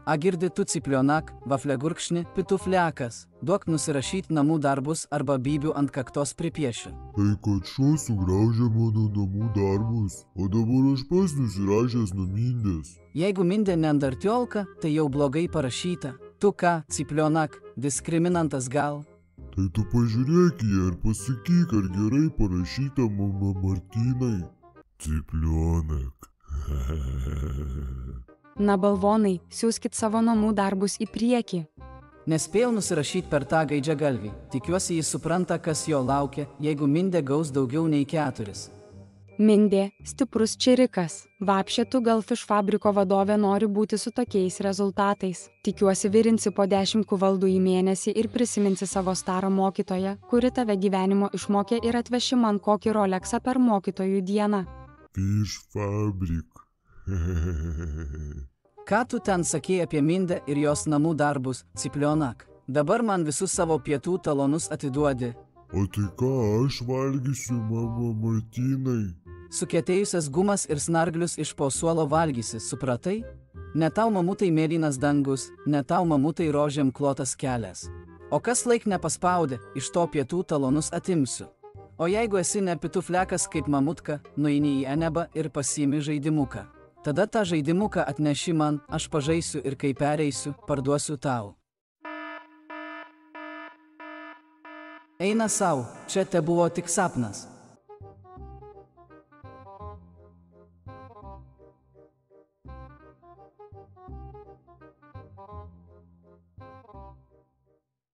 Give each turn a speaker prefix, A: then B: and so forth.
A: A girdi tu ciplionak, vaflegurkšni, pituflekas, duok nusirašyt namų darbus arba bybių ant kaktos pripiešiu.
B: Tai kad šuo sugraužė mano namų darbus, o dabar aš pats nusirašęs numindęs.
A: Jeigu mindė neandartiolka, tai jau blogai parašyta. Tu ką, ciplionak, diskriminantas gal?
B: Tai tu pažiūrėk į ją ir pasakyk, ar gerai parašyta mama Martynai. Ciplionak.
C: Na balvonai, siųskit savo namų darbus į priekį.
A: Nespėjau nusirašyti per tą gaidžią galvį. Tikiuosi jis supranta, kas jo laukia, jeigu mindė gaus daugiau nei 4.
C: Mindė, stiprus čirikas. Vapšė tu gal fiš fabriko vadovė nori būti su tokiais rezultatais. Tikiuosi virinsi po 10 kuvaldų į mėnesį ir prisiminsi savo starą mokytoją, kuri tave gyvenimo išmokė ir atveši man kokį Rolexą per mokytojų dieną.
B: Fiš fabrik.
A: Ką tu ten sakei apie mindę ir jos namų darbus, ciplionak? Dabar man visus savo pietų talonus atiduodi.
B: O tai ką aš valgysiu, mama Martynai?
A: Sukietėjusias gumas ir snarglius iš po suolo valgysi, supratai? Ne tau mamutai mėlynas dangus, ne tau mamutai rožėm klotas kelias. O kas laik nepaspaudė, iš to pietų talonus atimsiu. O jeigu esi ne pituflekas kaip mamutka, nueini į Enebą ir pasiimi žaidimuką. Tada tą žaidimuką atneši man, aš pažaisiu ir kai pereisiu, parduosiu tau. Eina sau, čia te buvo tik sapnas.